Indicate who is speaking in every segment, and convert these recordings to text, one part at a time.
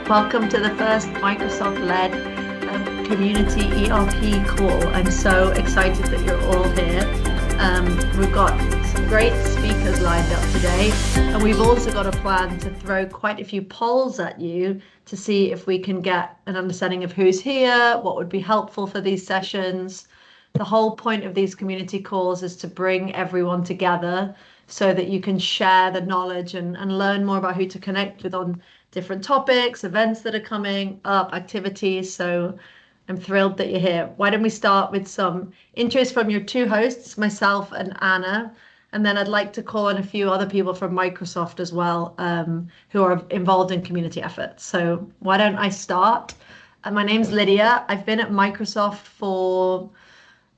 Speaker 1: Welcome to the first Microsoft-led community ERP call. I'm so excited that you're all here. We've got some great speakers lined up today, and we've also got a plan to throw quite a few polls at you to see if we can get an understanding of who's here, what would be helpful for these sessions. The whole point of these community calls is to bring everyone together so that you can share the knowledge and learn more about who to connect with on different topics, events that are coming up, activities. So I'm thrilled that you're here. Why don't we start with some intros from your two hosts, myself and Anna, and then I'd like to call in a few other people from Microsoft as well, who are involved in community efforts. So why don't I start? My name's Lydia. I've been at Microsoft for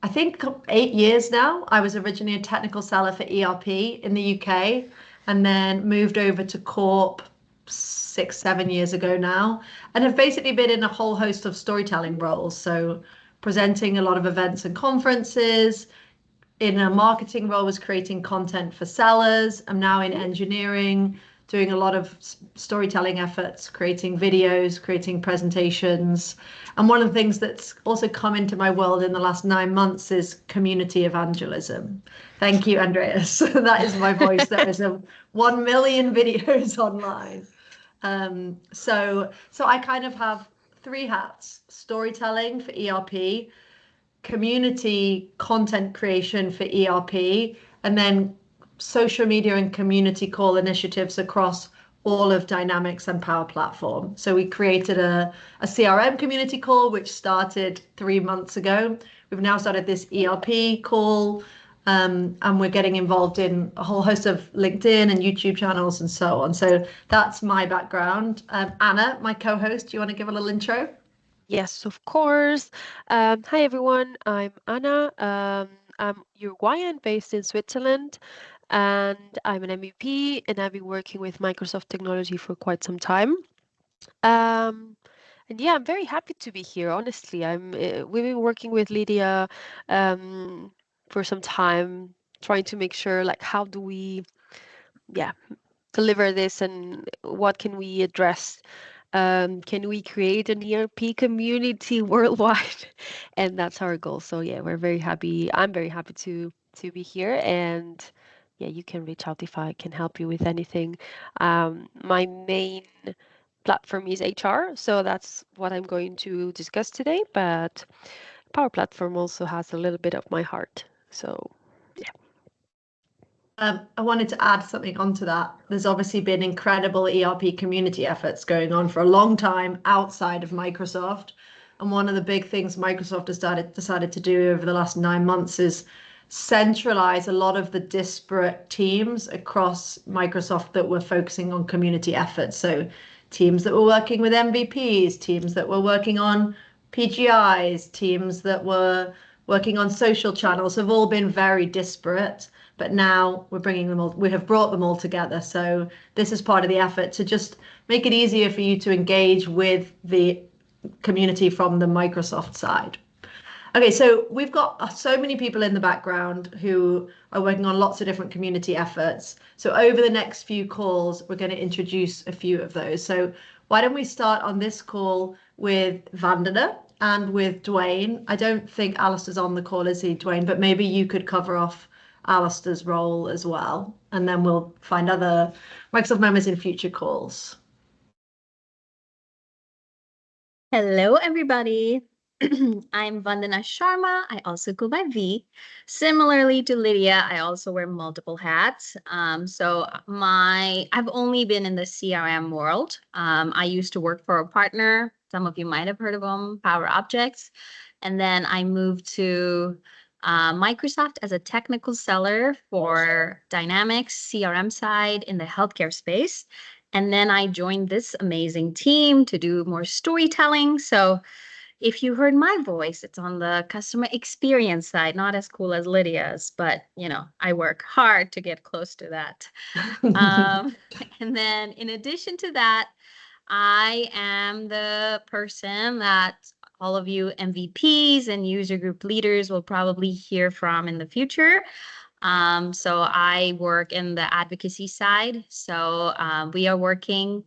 Speaker 1: I think 8 years now. I was originally a technical seller for ERP in the UK and then moved over to Corp 6-7 years ago now, and have basically been in a whole host of storytelling roles. So presenting a lot of events and conferences. In a marketing role, was creating content for sellers. I'm now in engineering, doing a lot of storytelling efforts, creating videos, creating presentations. And one of the things that's also come into my world in the last 9 months is community evangelism. Thank you, Andreas. That is my voice. There is 1 million videos online. So I kind of have 3 hats: storytelling for ERP, community content creation for ERP, and then social media and community call initiatives across all of Dynamics and Power Platform. So we created a CRM community call, which started 3 months ago. We've now started this ERP call, and we're getting involved in a whole host of LinkedIn and YouTube channels and so on. So that's my background. Anna, my co-host, do you want to give a little intro?
Speaker 2: Yes, of course. Hi, everyone. I'm Anna. I'm Uruguayan, based in Switzerland, and I'm an MVP, and I've been working with Microsoft technology for quite some time. And yeah, I'm very happy to be here. Honestly, we've been working with Lydia for some time, trying to make sure, like, how do we, deliver this, and what can we address? Can we create an ERP community worldwide? And that's our goal. So yeah, we're very happy. I'm very happy to be here. And yeah, you can reach out if I can help you with anything. My main platform is HR, so that's what I'm going to discuss today. But Power Platform also has a little bit of my heart. So yeah.
Speaker 1: I wanted to add something onto that. There's obviously been incredible ERP community efforts going on for a long time outside of Microsoft. And one of the big things Microsoft has decided to do over the last 9 months is centralize a lot of the disparate teams across Microsoft that were focusing on community efforts. So teams that were working with MVPs, teams that were working on PGIs, teams that were working on social channels have all been very disparate. But now we're bringing them all, we have brought them all together. So this is part of the effort to just make it easier for you to engage with the community from the Microsoft side. Okay, so we've got so many people in the background who are working on lots of different community efforts. So over the next few calls, we're going to introduce a few of those. So why don't we start on this call with Vandana and with Dwayne. I don't think Alistair's on the call, is he, Dwayne? But maybe you could cover off Alistair's role as well, and then we'll find other Microsoft members in future calls.
Speaker 3: Hello, everybody. I'm Vandana Sharma. I also go by V. Similarly to Lydia, I also wear multiple hats. I've only been in the CRM world. I used to work for a partner. Some of you might have heard of them, Power Objects. And then I moved to Microsoft as a technical seller for Dynamics CRM side in the healthcare space. And then I joined this amazing team to do more storytelling. So if you heard my voice, it's on the customer experience side, not as cool as Lydia's, but I work hard to get close to that. And then in addition to that, I am the person that all of you MVPs and user group leaders will probably hear from in the future. So I work in the advocacy side. So we are working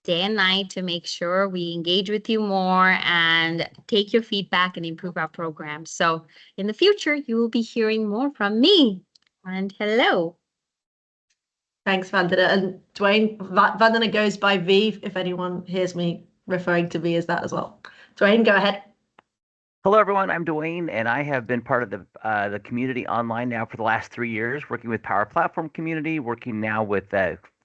Speaker 3: day and night to make sure we engage with you more and take your feedback and improve our program. So in the future, you will be hearing more from me. And hello.
Speaker 1: Thanks, Vandana. And Dwayne, Vandana goes by V, if anyone hears me referring to V as that as well. Dwayne, go ahead.
Speaker 4: Hello, everyone. I'm Dwayne, and I have been part of the community online now for the last 3 years, working with Power Platform community, working now with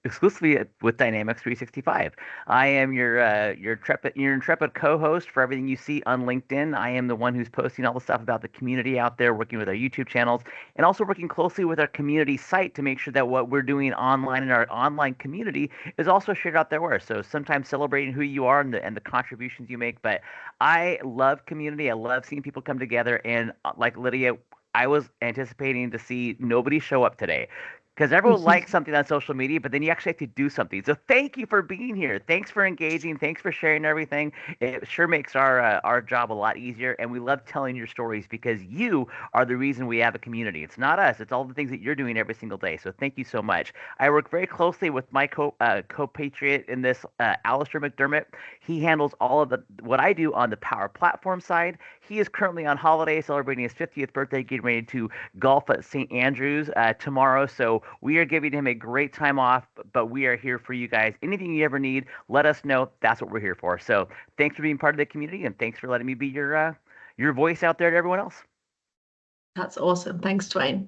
Speaker 4: exclusively with Dynamics 365. I am your intrepid co-host for everything you see on LinkedIn. I am the one who's posting all the stuff about the community out there, working with our YouTube channels, and also working closely with our community site to make sure that what we're doing online in our online community is also shared out there. So sometimes celebrating who you are and the contributions you make. But I love community. I love seeing people come together. And like Lydia, I was anticipating to see nobody show up today because everyone likes something on social media, but then you actually have to do something. So thank you for being here. Thanks for engaging. Thanks for sharing everything. It sure makes our job a lot easier. And we love telling your stories because you are the reason we have a community. It's not us. It's all the things that you're doing every single day. So thank you so much. I work very closely with my co-patriot in this, Alicia McDermott. He handles all of what I do on the Power Platform side. He is currently on holiday celebrating his 50th birthday, getting ready to golf at St. Andrews tomorrow. So we are giving him a great time off, but we are here for you guys. Anything you ever need, let us know. That's what we're here for. So thanks for being part of the community, and thanks for letting me be your voice out there to everyone else.
Speaker 1: That's awesome. Thanks, Dwayne.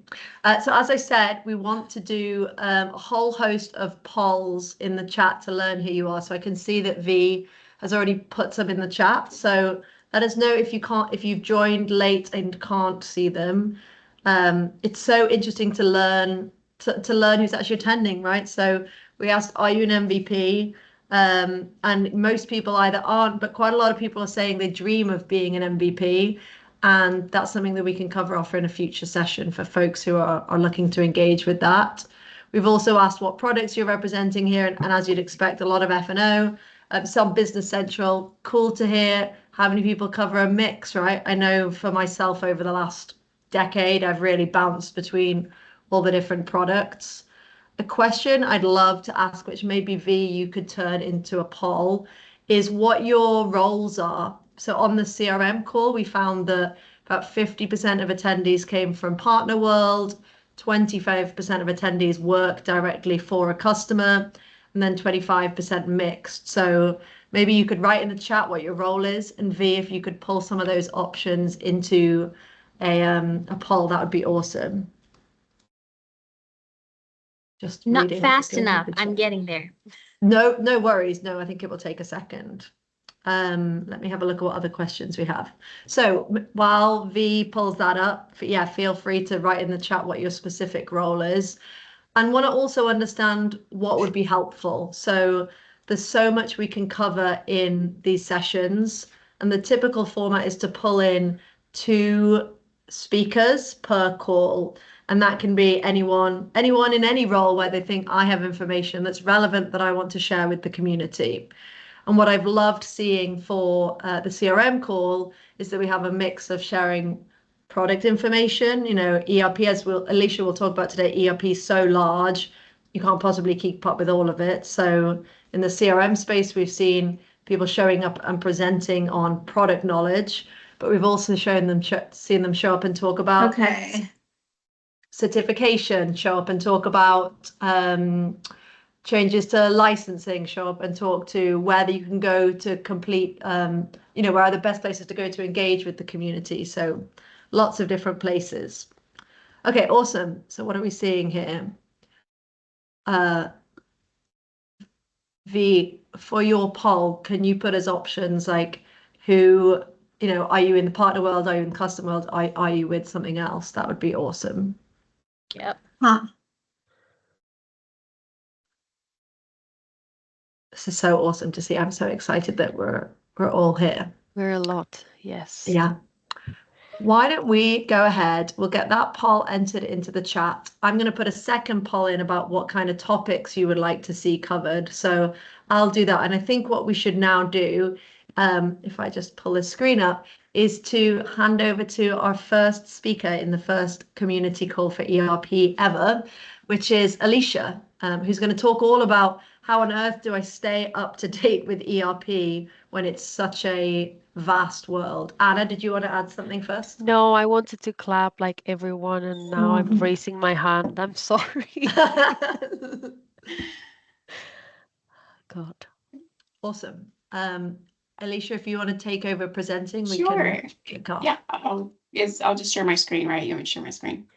Speaker 1: So as I said, we want to do a whole host of polls in the chat to learn who you are. So I can see that V has already put some in the chat. So let us know if you've joined late and can't see them. It's so interesting to learn who's actually attending, right? So we asked, are you an MVP? And most people either aren't, but quite a lot of people are saying they dream of being an MVP. And that's something that we can cover off in a future session for folks who are looking to engage with that. We've also asked what products you're representing here, and as you'd expect, a lot of F&O, some Business Central. Cool to hear how many people cover a mix, right? I know for myself over the last decade, I've really bounced between all the different products. A question I'd love to ask, which maybe V you could turn into a poll, is what your roles are. So on the CRM call, we found that about 50% of attendees came from partner world, 25% of attendees work directly for a customer, and then 25% mixed. So maybe you could write in the chat what your role is, and V, if you could pull some of those options into a poll, that would be awesome. Just
Speaker 3: not fast enough. I'm getting there.
Speaker 1: No worries. No, I think it will take a second. Let me have a look at what other questions we have. So while V pulls that up, yeah, feel free to write in the chat what your specific role is, and want to also understand what would be helpful. So there's so much we can cover in these sessions, and the typical format is to pull in 2 speakers per call. And that can be anyone in any role where they think I have information that's relevant that I want to share with the community. And what I've loved seeing for the CRM call is that we have a mix of sharing product information, ERP, as Alicia will talk about today. ERP is so large, you can't possibly keep up with all of it. So in the CRM space, we've seen people showing up and presenting on product knowledge, but we've also seen them show up and talk about certification, show up and talk about changes to licensing, show up and talk to where you can go to complete, where are the best places to go to engage with the community. So lots of different places. Okay, awesome. So what are we seeing here? V, for your poll, can you put as options like who, are you in the partner world? Are you in the customer world? Are you with something else? That would be awesome.
Speaker 3: Yep.
Speaker 1: This is so awesome to see. I'm so excited that we're all here.
Speaker 2: We're a lot, yes.
Speaker 1: Yeah. Why don't we go ahead? We'll get that poll entered into the chat. I'm going to put a second poll in about what kind of topics you would like to see covered. So I'll do that. And I think what we should now do, if I just pull the screen up, is to hand over to our first speaker in the first community call for ERP ever, which is Alicia, who's going to talk all about how on earth do I stay up to date with ERP when it's such a vast world? Anna, did you want to add something first?
Speaker 2: No, I wanted to clap like everyone, and now I'm raising my hand. I'm sorry. God.
Speaker 1: Awesome. Alicia, if you want to take over presenting, we
Speaker 5: Sure.
Speaker 1: can kick off.
Speaker 5: Yeah, I'll just share my screen, right? You want me to share my screen?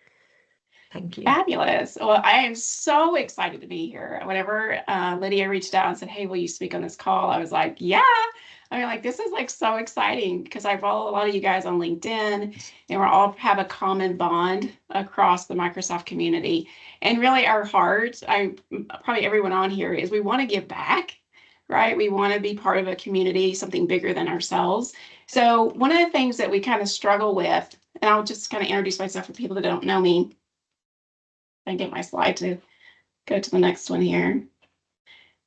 Speaker 1: Thank you.
Speaker 5: Fabulous. Well, I am so excited to be here. Whenever Lydia reached out and said, "Hey, will you speak on this call?" I was like, "Yeah." I mean, like, this is like so exciting because I follow a lot of you guys on LinkedIn, and we all have a common bond across the Microsoft community. And really, our heart, probably everyone on here, is we want to give back, right? We want to be part of a community, something bigger than ourselves. So one of the things that we kind of struggle with, and I'll just kind of introduce myself for people that don't know me. I get my slide to go to the next one here.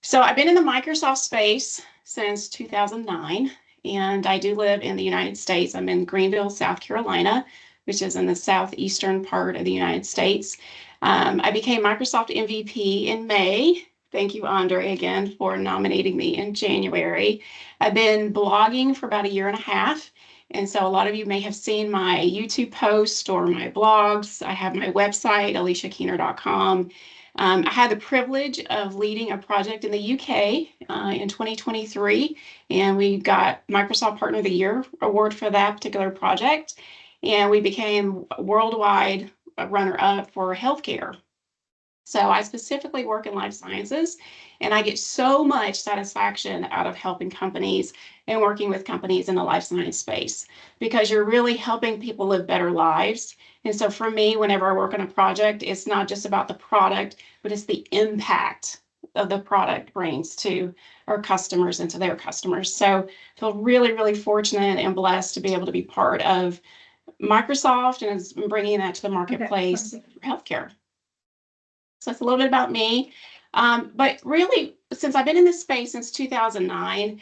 Speaker 5: So I've been in the Microsoft space since 2009, and I do live in the United States. I'm in Greenville, South Carolina, which is in the southeastern part of the United States. I became Microsoft MVP in May. Thank you, Andre, again, for nominating me in January. I've been blogging for about a year and a half. And so a lot of you may have seen my YouTube post or my blogs. I have my website, aliciakeener.com. I had the privilege of leading a project in the UK in 2023, and we got Microsoft Partner of the Year award for that particular project. And we became worldwide runner-up for healthcare. So I specifically work in life sciences, and I get so much satisfaction out of helping companies and working with companies in the life science space because you're really helping people live better lives. And so for me, whenever I work on a project, it's not just about the product, but it's the impact of the product brings to our customers and to their customers. So I feel really, really fortunate and blessed to be able to be part of Microsoft and bringing that to the marketplace for healthcare. So that's a little bit about me. But really, since I've been in this space since 2009,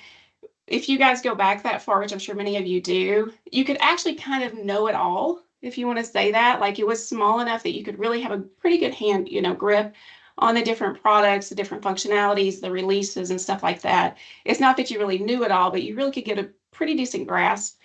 Speaker 5: if you guys go back that far, which I'm sure many of you do, you could actually kind of know it all, if you want to say that. Like, it was small enough that you could really have a pretty good hand, grip on the different products, the different functionalities, the releases and stuff like that. It's not that you really knew it all, but you really could get a pretty decent grasp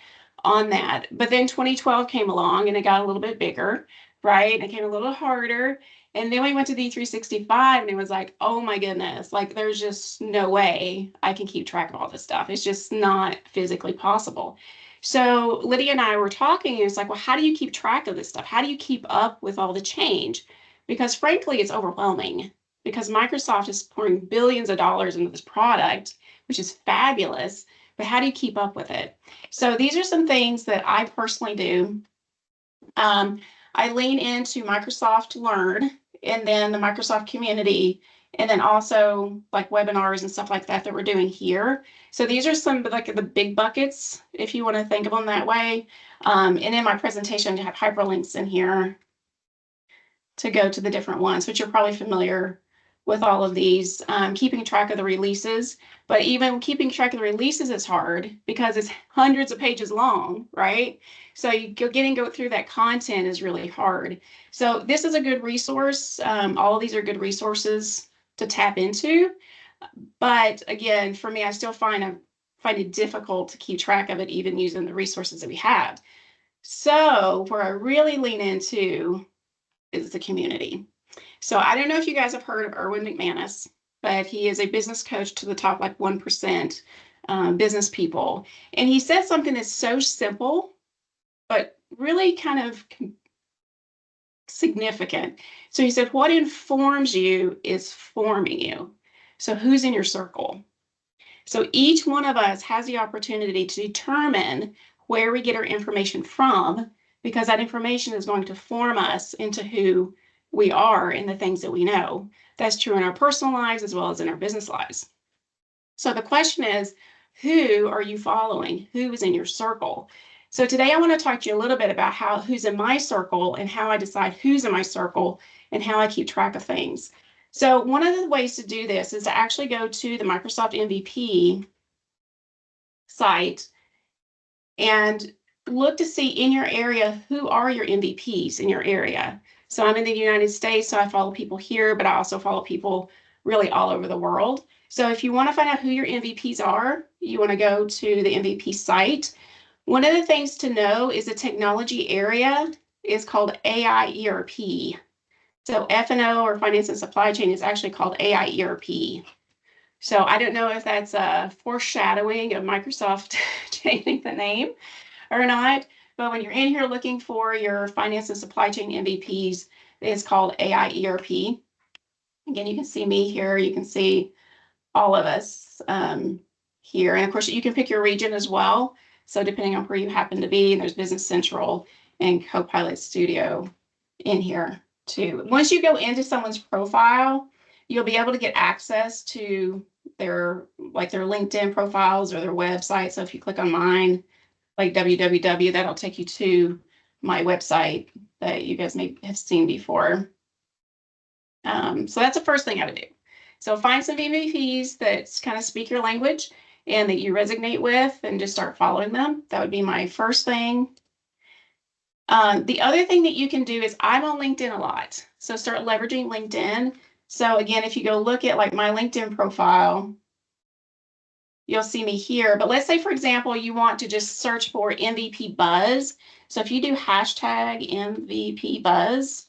Speaker 5: on that. But then 2012 came along and it got a little bit bigger, right? And it came a little harder. And then we went to D365 and it was like, oh my goodness, like there's just no way I can keep track of all this stuff. It's just not physically possible. So Lydia and I were talking, and it's like, well, how do you keep track of this stuff? How do you keep up with all the change? Because frankly, it's overwhelming because Microsoft is pouring billions of dollars into this product, which is fabulous. But how do you keep up with it? So these are some things that I personally do. I lean into Microsoft Learn and then the Microsoft community, and then also like webinars and stuff like that we're doing here. So these are some like the big buckets, if you want to think of them that way. And in my presentation, I have hyperlinks in here to go to the different ones, which you're probably familiar with all of these, keeping track of the releases. But even keeping track of the releases is hard because it's hundreds of pages long, right? So go through that content is really hard. So this is a good resource. All of these are good resources to tap into. But again, for me, I still find it difficult to keep track of it, even using the resources that we have. So where I really lean into is the community. So I don't know if you guys have heard of Erwin McManus, but he is a business coach to the top like 1% business people. And he said something that's so simple, but really kind of significant. So he said, what informs you is forming you. So who's in your circle? So each one of us has the opportunity to determine where we get our information from, because that information is going to form us into who we are and the things that we know. That's true in our personal lives as well as in our business lives. So the question is, who are you following? Who is in your circle? So today I want to talk to you a little bit about who's in my circle and how I decide who's in my circle and how I keep track of things. So one of the ways to do this is to actually go to the Microsoft MVP site and look to see in your area, who are your MVPs in your area. So I'm in the United States, so I follow people here, but I also follow people really all over the world. So if you want to find out who your MVPs are, you want to go to the MVP site. One of the things to know is the technology area is called AI ERP. So F&O, or finance and supply chain, is actually called AI ERP. So I don't know if that's a foreshadowing of Microsoft changing the name or not, but when you're in here looking for your finance and supply chain MVPs, it's called AI ERP. Again, you can see me here. You can see all of us here. And of course, you can pick your region as well. So depending on where you happen to be, there's Business Central and Copilot Studio in here too. Once you go into someone's profile, you'll be able to get access to their LinkedIn profiles or their website. So if you click on mine, like www, that'll take you to my website that you guys may have seen before. So that's the first thing I would do. So find some MVPs that kind of speak your language and that you resonate with, and just start following them. That would be my first thing. The other thing that you can do is, I'm on LinkedIn a lot, so start leveraging LinkedIn. So again, if you go look at like my LinkedIn profile, you'll see me here. But let's say, for example, you want to just search for MVP buzz. So if you do hashtag MVP buzz,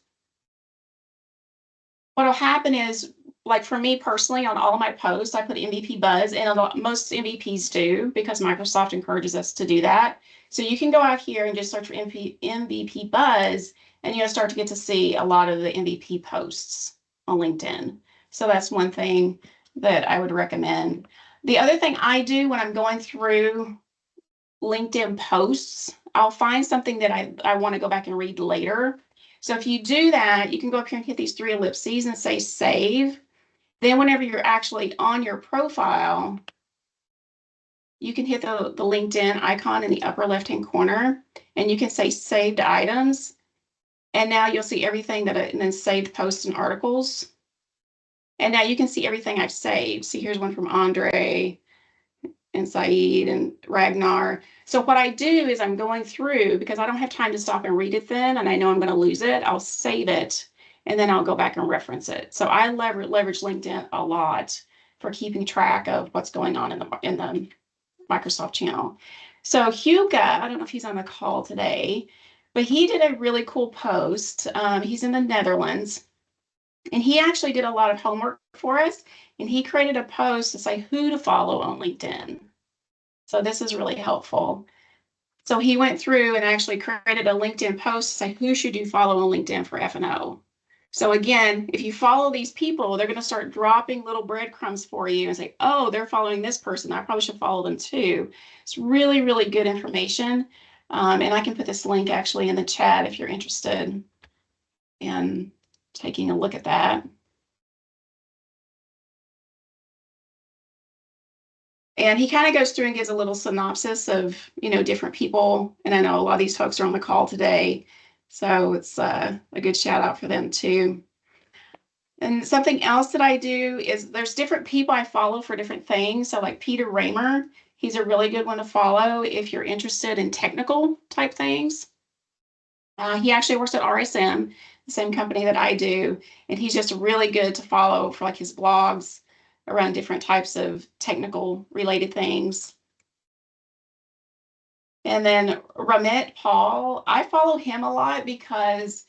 Speaker 5: what'll happen is, like for me personally, on all of my posts, I put MVP buzz, and most MVPs do, because Microsoft encourages us to do that. So you can go out here and just search for MVP buzz, and you'll start to get to see a lot of the MVP posts on LinkedIn. So that's one thing that I would recommend. The other thing I do when I'm going through LinkedIn posts, I'll find something that I want to go back and read later. So if you do that, you can go up here and hit these three ellipses and say save. Then whenever you're actually on your profile, you can hit the LinkedIn icon in the upper left-hand corner, and you can say saved items. And now you'll see everything and then saved posts and articles. And now you can see everything I've saved. See, here's one from Andre and Saeed and Ragnar. So what I do is, I'm going through, because I don't have time to stop and read it then, and I know I'm going to lose it, I'll save it, and then I'll go back and reference it. So I leverage LinkedIn a lot for keeping track of what's going on in the Microsoft channel. So Hugo, I don't know if he's on the call today, but he did a really cool post. He's in the Netherlands, and he actually did a lot of homework for us, and he created a post to say who to follow on LinkedIn. So this is really helpful. So he went through and actually created a LinkedIn post to say who should you follow on LinkedIn for F&O. So again, if you follow these people, they're going to start dropping little breadcrumbs for you and say, oh, they're following this person, I probably should follow them too. It's really, really good information. And I can put this link actually in the chat if you're interested in taking a look at that. And he kind of goes through and gives a little synopsis of, different people. And I know a lot of these folks are on the call today, so it's a good shout out for them too. And something else that I do is, there's different people I follow for different things. So like Peter Raymer, he's a really good one to follow if you're interested in technical type things. He actually works at RSM, the same company that I do, and he's just really good to follow for like his blogs around different types of technical related things. And then Ramit Paul, I follow him a lot because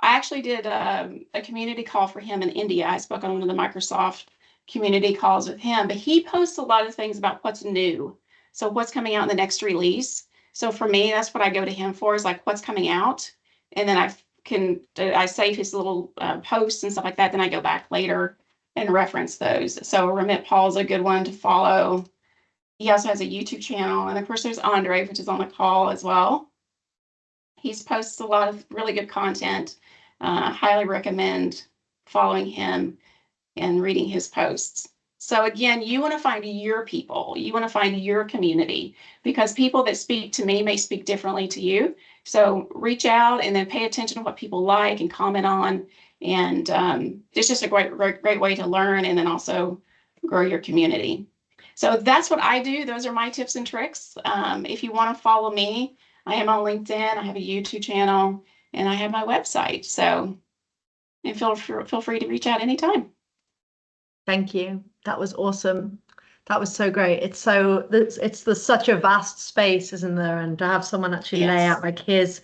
Speaker 5: I actually did a community call for him in India. I spoke on one of the Microsoft community calls with him, but he posts a lot of things about what's new. So what's coming out in the next release. So for me, that's what I go to him for, is like what's coming out. And then I save his little posts and stuff like that. Then I go back later and reference those. So Ramit Paul is a good one to follow. He also has a YouTube channel. And of course, there's Andre, which is on the call as well. He's posts a lot of really good content. Highly recommend following him and reading his posts. So again, you want to find your people. You want to find your community, because people that speak to me may speak differently to you. So reach out and then pay attention to what people like and comment on. And it's just a great way to learn and then also grow your community. So that's what I do. Those are my tips and tricks. If you want to follow me, I am on LinkedIn. I have a YouTube channel, and I have my website. So, and feel free to reach out anytime.
Speaker 1: Thank you. That was awesome. That was so great. It's such a vast space, isn't there? And to have someone actually lay
Speaker 5: Yes.
Speaker 1: out like here's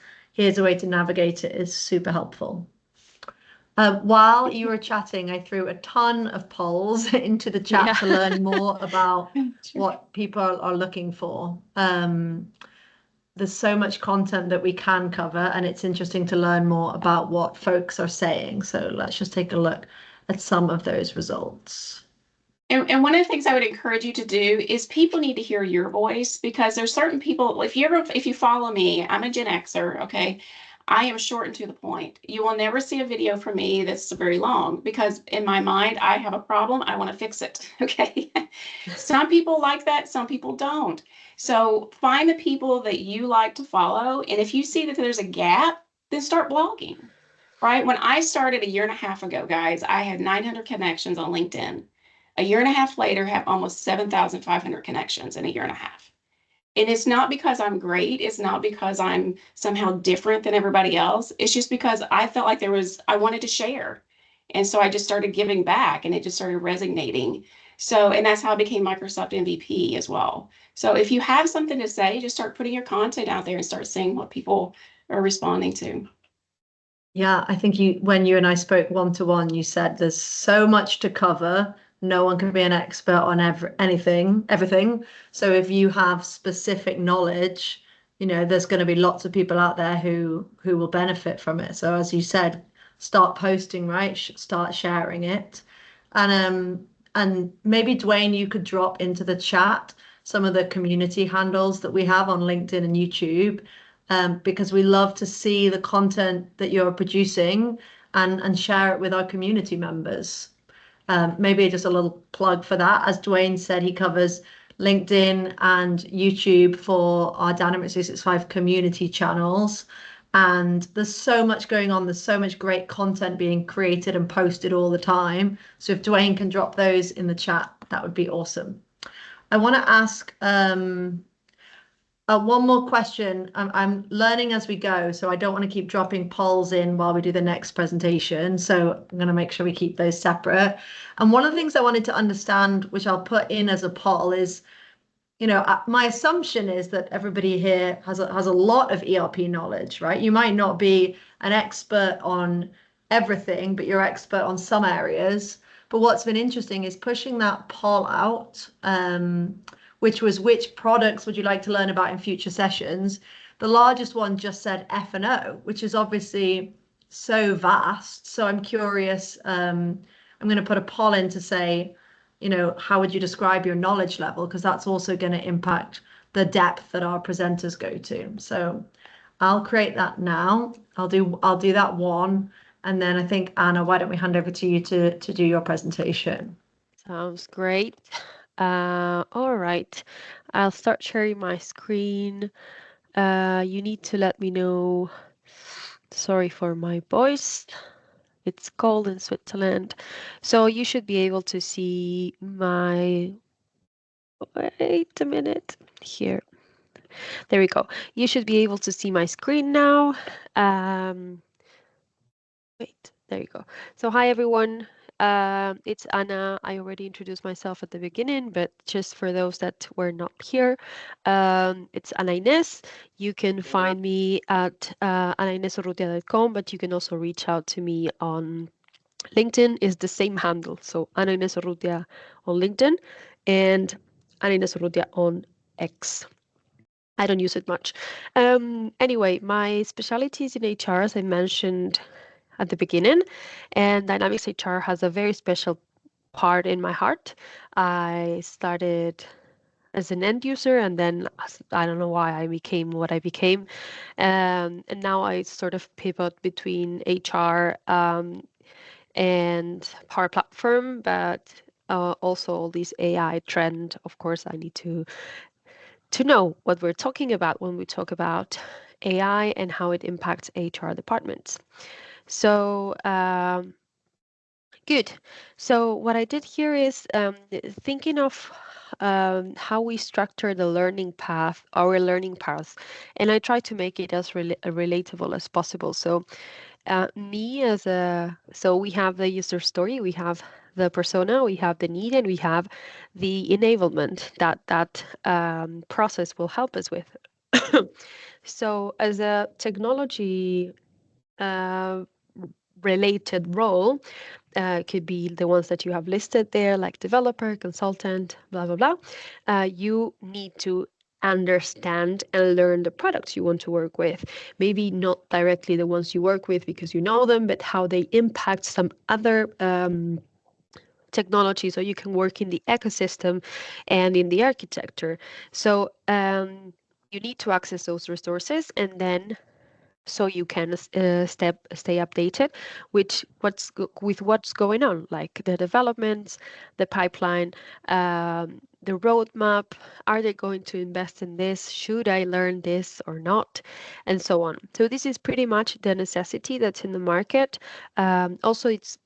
Speaker 1: a way to navigate it is super helpful. While you were chatting, I threw a ton of polls into the chat
Speaker 2: Yeah.
Speaker 1: to learn more about
Speaker 5: Sure.
Speaker 1: what people are looking for. There's so much content that we can cover, and it's interesting to learn more about what folks are saying. So let's just take a look at some of those results.
Speaker 5: And one of the things I would encourage you to do is people need to hear your voice, because there's certain people, if you follow me, I'm a Gen Xer, okay? I am short and to the point. You will never see a video from me that's very long, because in my mind, I have a problem, I want to fix it, okay? Some people like that, some people don't. So find the people that you like to follow, and if you see that there's a gap, then start blogging, right? When I started a year and a half ago, guys, I had 900 connections on LinkedIn. A year and a half later, have almost 7,500 connections in a year and a half. And it's not because I'm great. It's not because I'm somehow different than everybody else. It's just because I felt like I wanted to share. And so I just started giving back, and it just started resonating. So, and that's how I became Microsoft MVP as well. So if you have something to say, just start putting your content out there and start seeing what people are responding to.
Speaker 1: Yeah, I think when you and I spoke one-to-one, you said there's so much to cover. No one can be an expert on everything. So if you have specific knowledge, there's going to be lots of people out there who will benefit from it. So as you said, start posting, right? Start sharing it. And maybe Dwayne, you could drop into the chat some of the community handles that we have on LinkedIn and YouTube, because we love to see the content that you're producing and share it with our community members. Maybe just a little plug for that. As Dwayne said, he covers LinkedIn and YouTube for our Dynamics 365 community channels. And there's so much going on. There's so much great content being created and posted all the time. So if Dwayne can drop those in the chat, that would be awesome. I want to ask one more question. I'm learning as we go, so I don't want to keep dropping polls in while we do the next presentation. So I'm going to make sure we keep those separate. And one of the things I wanted to understand, which I'll put in as a poll, is, my assumption is that everybody here has a lot of ERP knowledge, right? You might not be an expert on everything, but you're expert on some areas. But what's been interesting is pushing that poll out, which was which products would you like to learn about in future sessions? The largest one just said F&O, which is obviously so vast. So I'm curious, I'm going to put a poll in to say, how would you describe your knowledge level? Because that's also going to impact the depth that our presenters go to. So I'll create that now. I'll do that one. And then I think, Anna, why don't we hand over to you to do your presentation?
Speaker 2: Sounds great. All right, I'll start sharing my screen. You need to let me know. Sorry for my voice. It's cold in Switzerland. So you should be able to see my, wait a minute, here. There we go. You should be able to see my screen now. Wait, there you go. So hi everyone. It's Anna. I already introduced myself at the beginning, but just for those that were not here, it's Ana Inés. You can find me at anainesurrutia.com, but you can also reach out to me on LinkedIn. Is the same handle. So Ana Inés Urrutia on LinkedIn and Ana Inés Urrutia on X. I don't use it much. Anyway, my specialty is in HR, as I mentioned at the beginning, and Dynamics HR has a very special part in my heart. I started as an end user, and then I don't know why I became what I became, and now I sort of pivot between HR and Power Platform, but also all these AI trend. Of course, I need to know what we're talking about when we talk about AI and how it impacts HR departments. So good. So what I did here is thinking of how we structure the learning path, our learning paths, and I try to make it as relatable as possible. So so we have the user story, we have the persona, we have the need, and we have the enablement that process will help us with. So as a technology related role, could be the ones that you have listed there, like developer, consultant, blah, blah, blah. You need to understand and learn the products you want to work with. Maybe not directly the ones you work with because you know them, but how they impact some other technology, so you can work in the ecosystem and in the architecture. So you need to access those resources, and then so you can stay updated with what's going on, like the developments, the pipeline, the roadmap. Are they going to invest in this? Should I learn this or not? And so on. So this is pretty much the necessity that's in the market. Also, it's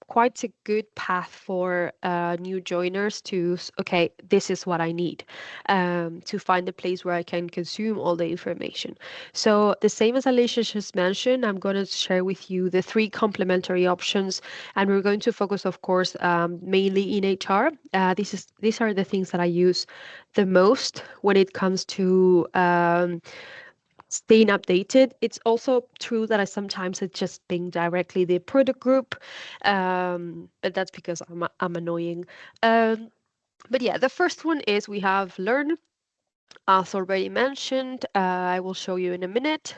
Speaker 2: quite a good path for new joiners to, okay, this is what I need, to find a place where I can consume all the information. So the same as Alicia just mentioned, I'm going to share with you the 3 complementary options, and we're going to focus, of course, mainly in HR. These are the things that I use the most when it comes to staying updated. It's also true that I sometimes it's just ping directly the product group, but that's because I'm annoying. But yeah, the first one is we have Learn, as already mentioned. I will show you in a minute.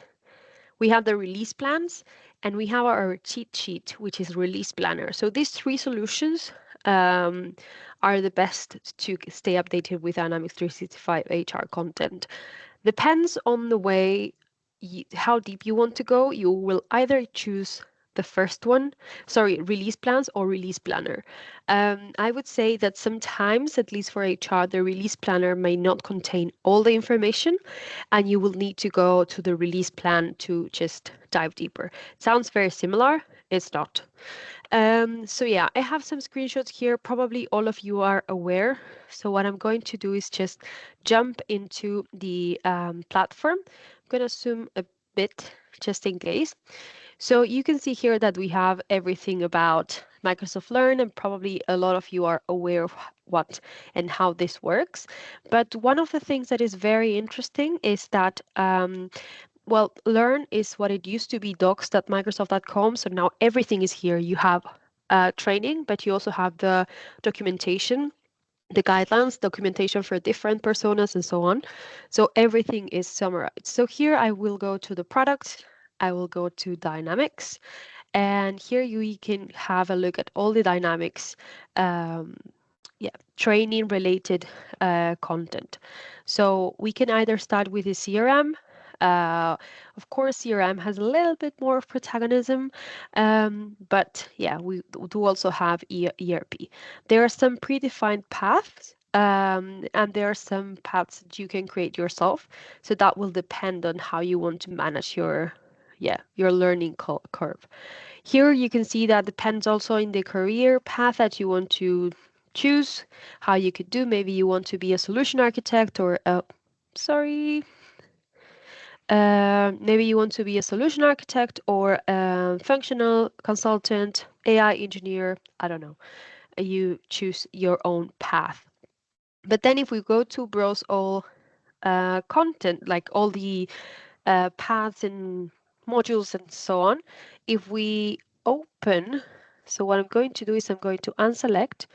Speaker 2: We have the release plans, and we have our cheat sheet, which is Release Planner. So these 3 solutions are the best to stay updated with Dynamics 365 HR content. Depends on the way, how deep you want to go. You will either choose the first one, release plans or release planner. I would say that sometimes, at least for HR, the release planner may not contain all the information, and you will need to go to the release plan to just dive deeper. Sounds very similar. It's not. So yeah, I have some screenshots here. Probably all of you are aware. So what I'm going to do is just jump into the platform. I'm going to zoom a bit just in case. So you can see here that we have everything about Microsoft Learn, and probably a lot of you are aware of what and how this works. But one of the things that is very interesting is that well, Learn is what it used to be, docs.microsoft.com. So now everything is here. You have training, but you also have the documentation, the guidelines, documentation for different personas, and so on. So everything is summarized. So here I will go to the product. I will go to Dynamics. And here you can have a look at all the Dynamics training related content. So we can either start with the CRM. Of course, CRM has a little bit more of protagonism, but yeah, we do also have ERP. There are some predefined paths, and there are some paths that you can create yourself. So that will depend on how you want to manage your learning curve. Here you can see that depends also in the career path that you want to choose, how you could do. Maybe you want to be a solution architect or maybe you want to be a solution architect or a functional consultant, AI engineer, I don't know. You choose your own path. But then if we go to browse all content, like all the paths and modules and so on, if we open, so what I'm going to do is I'm going to unselect,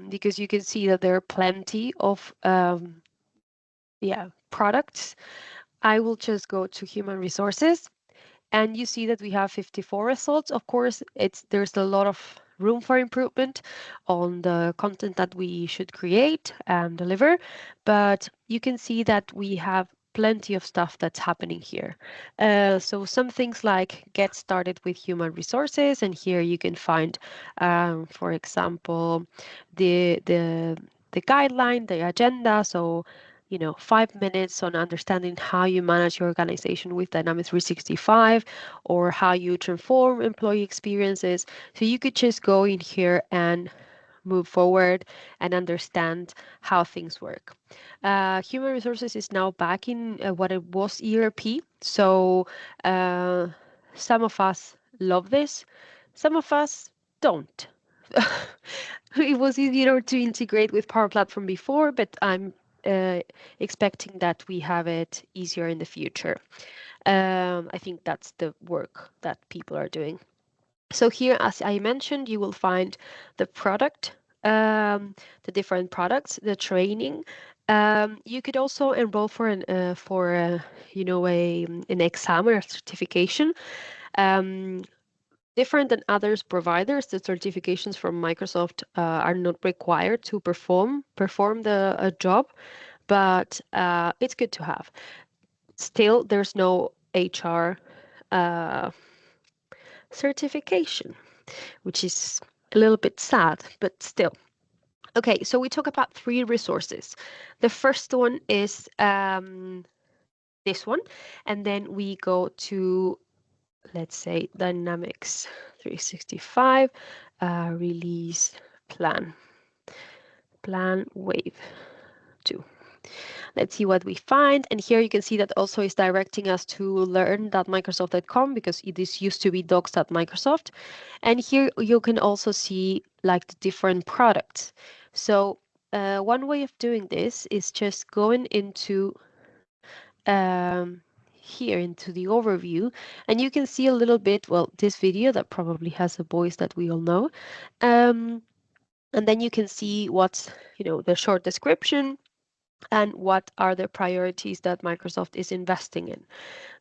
Speaker 2: because you can see that there are plenty of products. I will just go to human resources, and you see that we have 54 results. Of course, there's a lot of room for improvement on the content that we should create and deliver, but you can see that we have plenty of stuff that's happening here. So some things like get started with human resources, and here you can find, for example, the guideline, the agenda. So 5 minutes on understanding how you manage your organization with Dynamics 365, or how you transform employee experiences. So you could just go in here and move forward and understand how things work. Human resources is now back in what it was ERP. So some of us love this, some of us don't. it was easier to integrate with Power Platform before, but I'm expecting that we have it easier in the future. I think that's the work that people are doing. So here, as I mentioned, you will find the product, the different products, the training. You could also enroll for an exam or a certification. Different than others providers, the certifications from Microsoft are not required to perform the job, but it's good to have. Still, there's no HR certification, which is a little bit sad, but still. Okay, so we talk about 3 resources. The first one is this one, and then we go to, let's say, Dynamics 365 release plan wave 2. Let's see what we find. And here you can see that also is directing us to learn.microsoft.com because this used to be docs.microsoft. And here you can also see like the different products. So one way of doing this is just going into here into the overview, and you can see a little bit, well, this video that probably has a voice that we all know. And then you can see what's, the short description, and what are the priorities that Microsoft is investing in.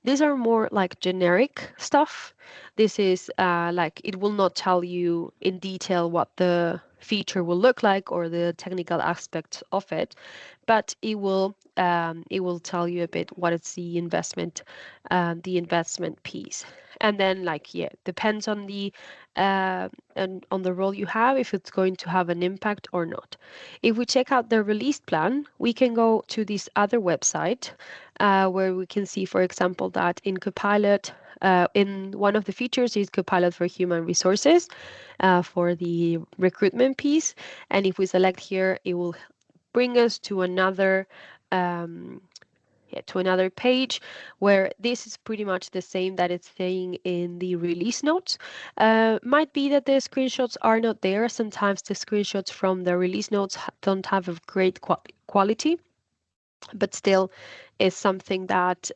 Speaker 2: These are more like generic stuff. This is like, it will not tell you in detail what the feature will look like or the technical aspects of it, but it will tell you a bit what is the investment piece. And then, like, yeah, depends on the and on the role you have, if it's going to have an impact or not. If we check out the release plan, we can go to this other website where we can see, for example, that in Copilot, in one of the features is Copilot for Human Resources for the recruitment piece. And if we select here, it will bring us to another page where this is pretty much the same that it's saying in the release notes. Might be that the screenshots are not there. Sometimes the screenshots from the release notes don't have a great quality, but still is something that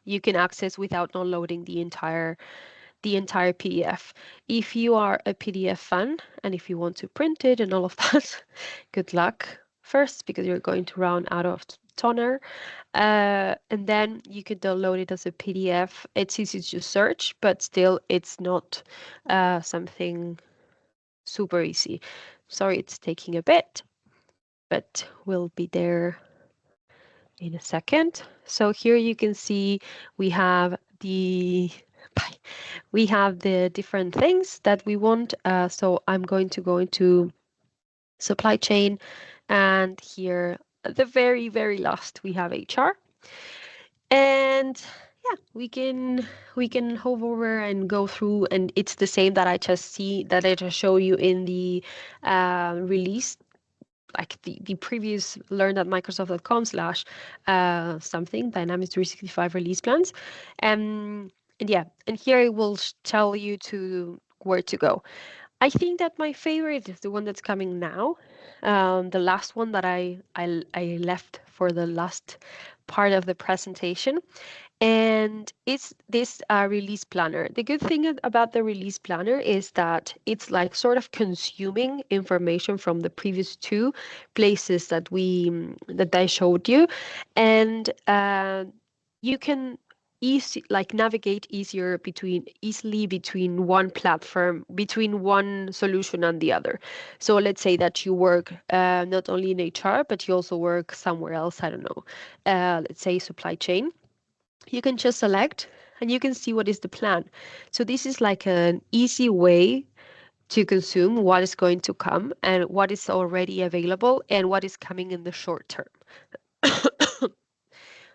Speaker 2: you can access without downloading the entire PDF. If you are a PDF fan and if you want to print it and all of that, good luck first, because you're going to run out of toner. And then you could download it as a PDF. It's easy to search, but still it's not something super easy. Sorry, it's taking a bit, but we'll be there in a second. So here you can see we have the different things that we want. So I'm going to go into supply chain, and here at the very, very last we have HR. And yeah, we can hover over and go through, and it's the same that I just show you in the release, like the previous learn.microsoft.com/something Dynamics 365 release plans. And yeah, and here it will tell you to where to go. I think that my favorite is the one that's coming now, the last one that I left for the last part of the presentation, and it's this release planner. The good thing about the release planner is that it's like sort of consuming information from the previous 2 places that I showed you, and you can navigate easily between one platform, between one solution and the other. So let's say that you work not only in HR, but you also work somewhere else, I don't know, let's say supply chain. You can just select and you can see what is the plan. So this is like an easy way to consume what is going to come and what is already available and what is coming in the short term.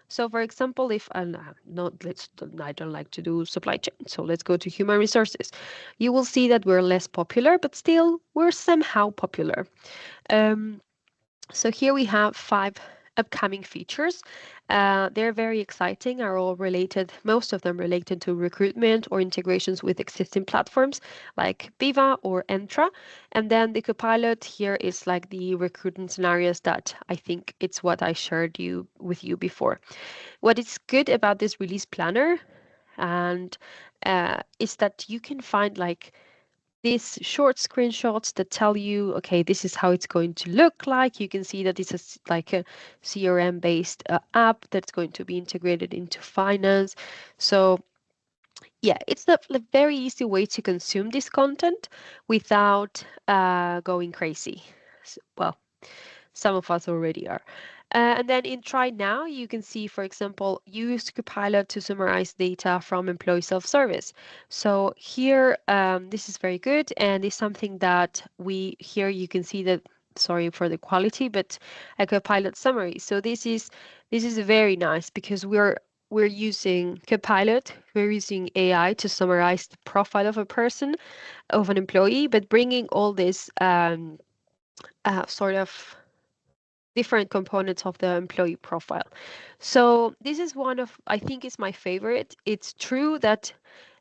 Speaker 2: So for example, if I don't like to do supply chain, so let's go to human resources. You will see that we're less popular, but still we're somehow popular. So here we have 5 upcoming features. They're very exciting, are all related, most of them related to recruitment or integrations with existing platforms like Viva or Entra. And then the Copilot here is like the recruitment scenarios that I think it's what I shared with you before. What is good about this release planner and is that you can find like these short screenshots that tell you, okay, this is how it's going to look like. You can see that it's like a CRM based app that's going to be integrated into finance. So yeah, it's a very easy way to consume this content without going crazy. Well, some of us already are. And then in Try Now, you can see, for example, use Copilot to summarize data from employee self-service. So here, this is very good, and it's something that here you can see that, sorry for the quality, but a Copilot summary. So this is very nice because we're using Copilot, we're using AI to summarize the profile of a person, of an employee, but bringing all this sort of different components of the employee profile. So this is one of, I think it's my favorite. It's true that,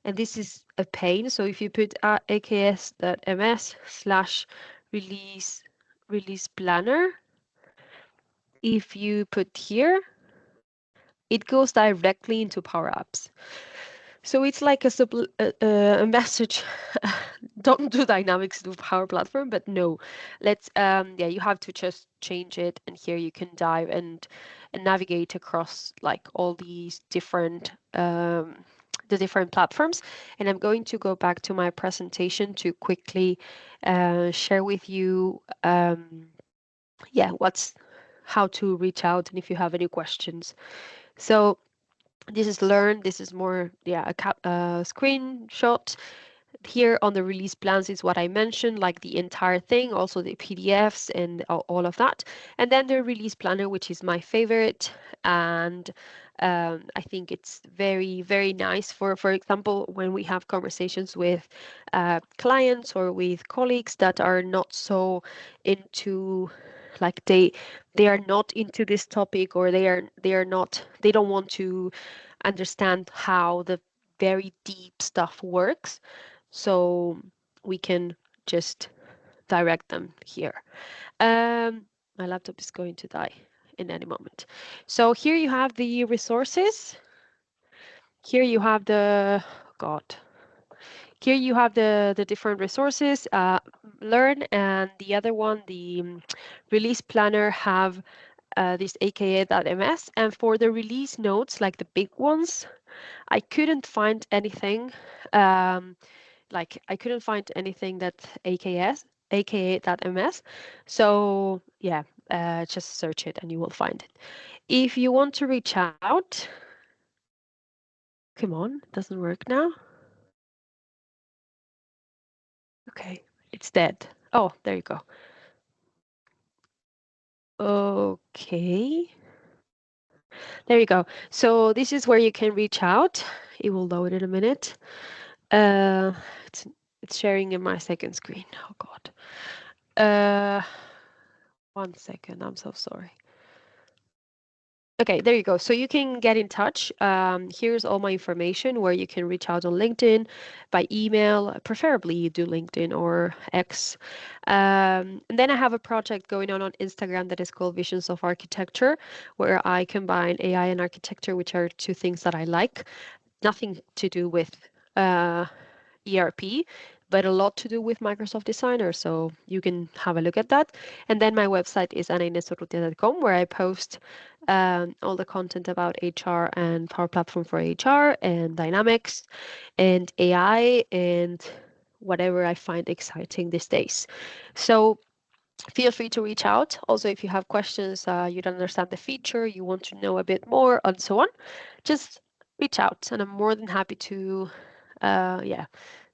Speaker 2: and this is a pain. So if you put aks.ms/release planner, if you put here, it goes directly into Power Apps. So it's like a message. Don't do Dynamics to Power Platform, but no, let's yeah, you have to just change it, and here you can dive and navigate across like all these different the different platforms. And I'm going to go back to my presentation to quickly share with you yeah, how to reach out and if you have any questions. So this is Learn. This is more, yeah, a screenshot. Here on the release plans is what I mentioned, like the entire thing, also the PDFs and all of that. And then the release planner, which is my favorite. And I think it's very, very nice for example, when we have conversations with clients or with colleagues that are not so into, like they are not into this topic, or they don't want to understand how the very deep stuff works. So we can just direct them here. My laptop is going to die in any moment. So here you have the resources. Here you have here you have the different resources, Learn, and the other one, the release planner, have this aka.ms. And for the release notes, like the big ones, I couldn't find anything. I couldn't find anything that aka.ms. So yeah, just search it and you will find it. If you want to reach out, come on, it doesn't work now. Okay, it's dead. Oh, there you go. Okay. There you go. So this is where you can reach out. It will load in a minute. It's sharing in my second screen. Oh God. 1 second. I'm so sorry. Okay, there you go. So you can get in touch. Here's all my information where you can reach out on LinkedIn, by email, preferably you do LinkedIn or X. And then I have a project going on Instagram that is called Visions of Architecture, where I combine AI and architecture, which are two things that I like. Nothing to do with ERP, but a lot to do with Microsoft Designer. So you can have a look at that. And then my website is anainezurrutia.com, where I post all the content about HR and Power Platform for HR and Dynamics and AI and whatever I find exciting these days. So feel free to reach out. Also, if you have questions, you don't understand the feature, you want to know a bit more, and so on, just reach out, and I'm more than happy to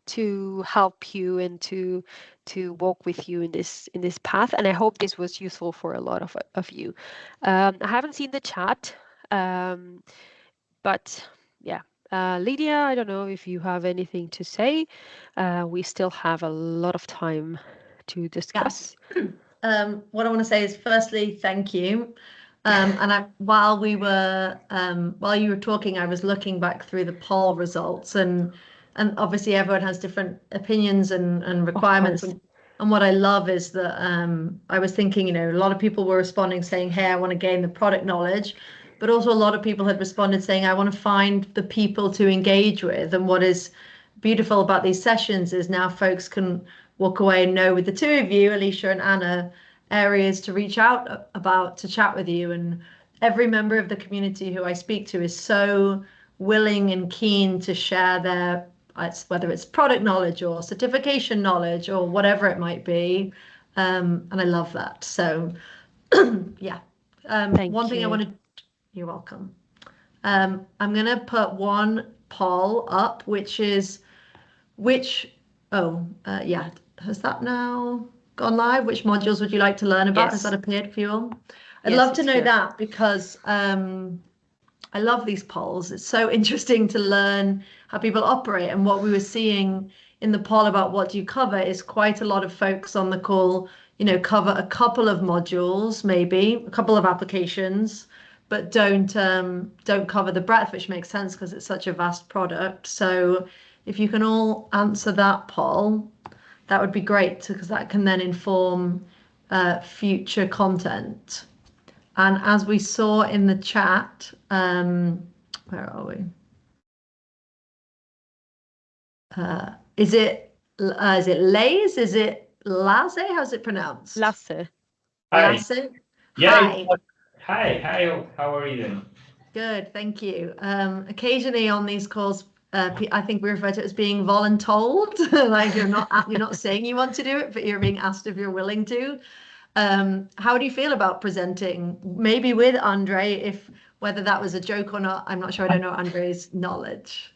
Speaker 2: to help you and to walk with you in this path. And I hope this was useful for a lot of you. I haven't seen the chat, but yeah. Lydia, I don't know if you have anything to say. We still have a lot of time to discuss.
Speaker 6: What I want to say is, firstly, thank you.
Speaker 1: And while you were talking, I was looking back through the poll results, and obviously everyone has different opinions and requirements. And what I love is that I was thinking, a lot of people were responding saying, hey, I want to gain the product knowledge, but also a lot of people had responded saying, I want to find the people to engage with. And what is beautiful about these sessions is now folks can walk away and know, with the two of you, Alicia and Anna, areas to reach out about, to chat with you. And every member of the community who I speak to is so willing and keen to share their, whether it's product knowledge or certification knowledge or whatever it might be. And I love that. So yeah. One thing I wanted, you're welcome. I'm going to put one poll up, which is yeah, has that now gone live? Which modules would you like to learn about?
Speaker 3: Yes.
Speaker 1: Has that appeared for you all? I'd
Speaker 2: Yes,
Speaker 1: love to
Speaker 2: it's
Speaker 1: know
Speaker 2: here.
Speaker 1: that, because I love these polls. It's so interesting to learn how people operate. And what we were seeing in the poll about what do you cover is quite a lot of folks on the call, cover a couple of modules, maybe a couple of applications, but don't cover the breadth, which makes sense because it's such a vast product. So if you can all answer that poll, that would be great, because that can then inform future content. And as we saw in the chat, where are we? Is it Lays? Is it Lasse? How's it pronounced?
Speaker 2: Lasse.
Speaker 6: Hi.
Speaker 1: Lasse?
Speaker 6: Yeah.
Speaker 1: Hi.
Speaker 6: Hi. How are you doing?
Speaker 1: Good, thank you. Occasionally on these calls, I think we refer to it as being voluntold. Like you're not saying you want to do it, but you're being asked if you're willing to. How do you feel about presenting? Maybe with Andre, whether that was a joke or not, I'm not sure. I don't know Andre's knowledge.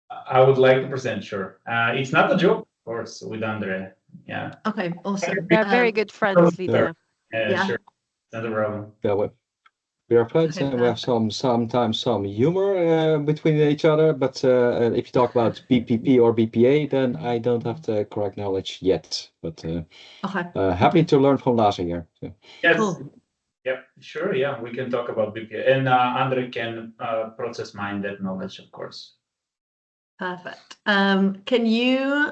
Speaker 6: I would like to present, sure. It's not a joke, of course, with Andre. Yeah.
Speaker 1: Okay, awesome.
Speaker 2: They're very good friends, Lydia.
Speaker 1: Yeah.
Speaker 6: Sure. Not a problem.
Speaker 7: Yeah, we are friends,
Speaker 1: Okay,
Speaker 7: and we have sometimes some humor between each other. But if you talk about BPP or BPA, then I don't have the correct knowledge yet. But happy to learn from Lasse here. So.
Speaker 6: Yes.
Speaker 1: Cool.
Speaker 6: Yep. Sure. Yeah, we can talk about BPA, and Andre can process that knowledge, of course.
Speaker 1: Perfect. Can you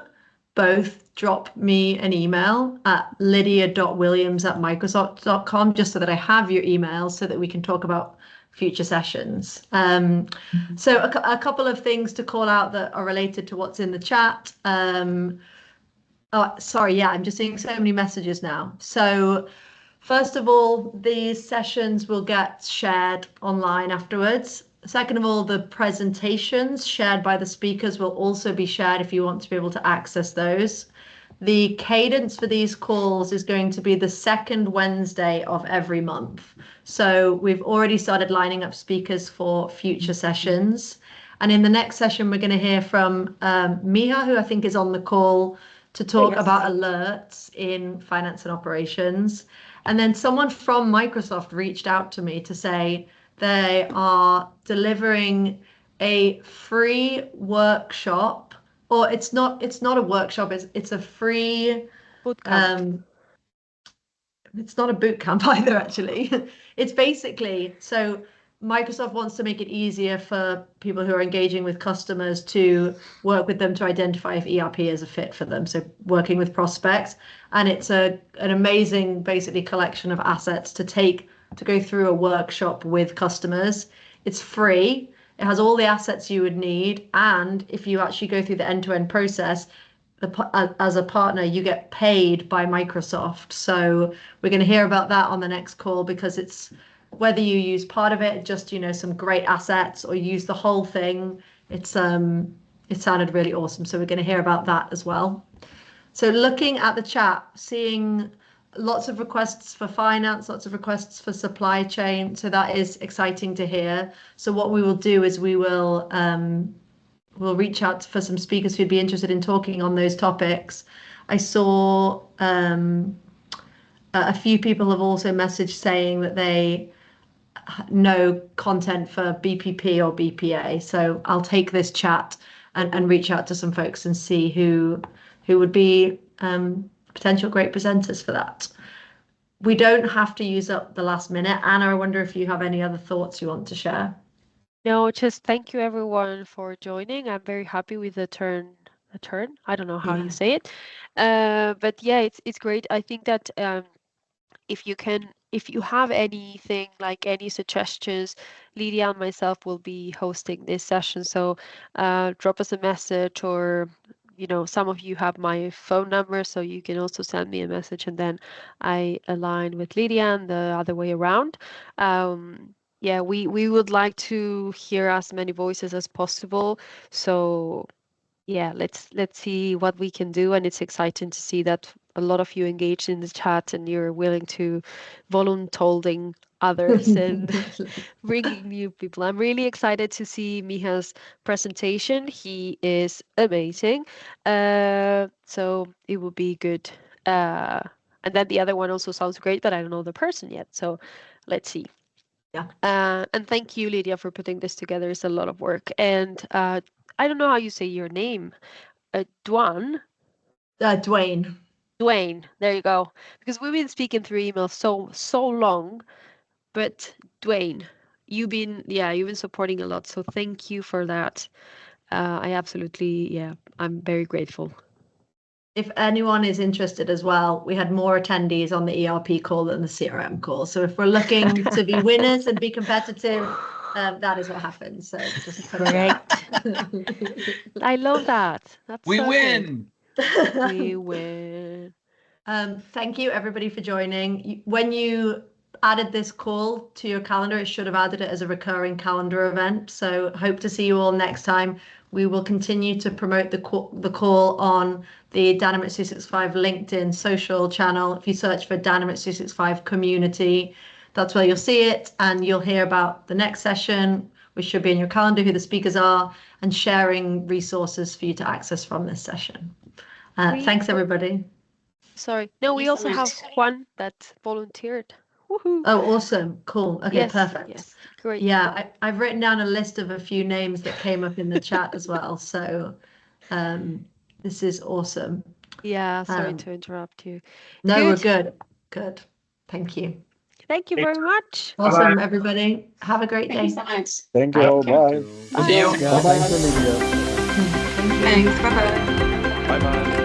Speaker 1: both drop me an email at lydia.williams@microsoft.com, just so that I have your email so that we can talk about future sessions. So a couple of things to call out that are related to what's in the chat. Oh, sorry, yeah, I'm just seeing so many messages now. So first of all, these sessions will get shared online afterwards. Second of all, the presentations shared by the speakers will also be shared if you want to be able to access those. The cadence for these calls is going to be the second Wednesday of every month. So we've already started lining up speakers for future sessions. And in the next session, we're going to hear from Miha, who I think is on the call, to talk about alerts in finance and operations. And then someone from Microsoft reached out to me to say they are delivering a free workshop, or it's not a workshop, it's a free
Speaker 2: bootcamp.
Speaker 1: It's not a boot camp either, actually. It's basically, so Microsoft wants to make it easier for people who are engaging with customers to work with them to identify if ERP is a fit for them. So working with prospects, and it's an amazing, basically, collection of assets to go through a workshop with customers. It's free. It has all the assets you would need. And if you actually go through the end-to-end process, as a partner, you get paid by Microsoft. So we're going to hear about that on the next call, because it's whether you use part of it, just, some great assets, or use the whole thing. It sounded really awesome. So we're going to hear about that as well. So looking at the chat, seeing lots of requests for finance, lots of requests for supply chain. So that is exciting to hear. So what we will do is we'll reach out for some speakers who'd be interested in talking on those topics. I saw a few people have also messaged saying that they know content for BPP or BPA. So I'll take this chat and reach out to some folks and see who would be potential great presenters for that. we don't have to use up the last minute. Anna, I wonder if you have any other thoughts you want to share?
Speaker 2: No, just thank you everyone for joining. I'm very happy with the turn. I don't know how you say it. But yeah, it's great. I think that if you have anything, like any suggestions, Lydia and myself will be hosting this session. So drop us a message, or some of you have my phone number, so you can also send me a message, and then I align with Lydia and the other way around. Yeah, we would like to hear as many voices as possible. So yeah, let's see what we can do, and it's exciting to see that a lot of you engaged in the chat and you're willing to voluntolding others and bringing new people. I'm really excited to see Miha's presentation. He is amazing. So it will be good. And then the other one also sounds great, but I don't know the person yet. So let's see.
Speaker 1: Yeah.
Speaker 2: And thank you, Lydia, for putting this together. It's a lot of work. And I don't know how you say your name. Dwayne. Dwayne. There you go. Because we've been speaking through email so long, but Dwayne, you've been supporting a lot. So thank you for that. I'm very grateful.
Speaker 1: If anyone is interested as well, we had more attendees on the ERP call than the CRM call. So if we're looking to be winners and be competitive, that is what happens. So just
Speaker 2: great. I love that.
Speaker 8: We win.
Speaker 2: We win.
Speaker 1: Thank you everybody for joining. When you added this call to your calendar, it should have added it as a recurring calendar event. So hope to see you all next time. We will continue to promote the call on the Dynamics 365 LinkedIn social channel. If you search for Dynamics 365 community, that's where you'll see it, and you'll hear about the next session, which should be in your calendar, who the speakers are, and sharing resources for you to access from this session. Thanks everybody.
Speaker 2: Sorry. No, we also have one that volunteered. Woohoo.
Speaker 1: Oh, awesome. Cool. Okay,
Speaker 2: yes,
Speaker 1: perfect.
Speaker 2: Yes, great.
Speaker 1: Yeah, I've written down a list of a few names that came up in the chat as well. So this is awesome.
Speaker 2: Yeah, sorry to interrupt you.
Speaker 1: No, we're good. Good. Thank you.
Speaker 2: Thank you very much.
Speaker 1: Awesome, everybody. Have a great day.
Speaker 5: Thank you so much.
Speaker 7: Thank you. Bye.
Speaker 8: See you.
Speaker 7: Bye-bye.
Speaker 5: Thanks. Bye-bye.
Speaker 8: Bye bye.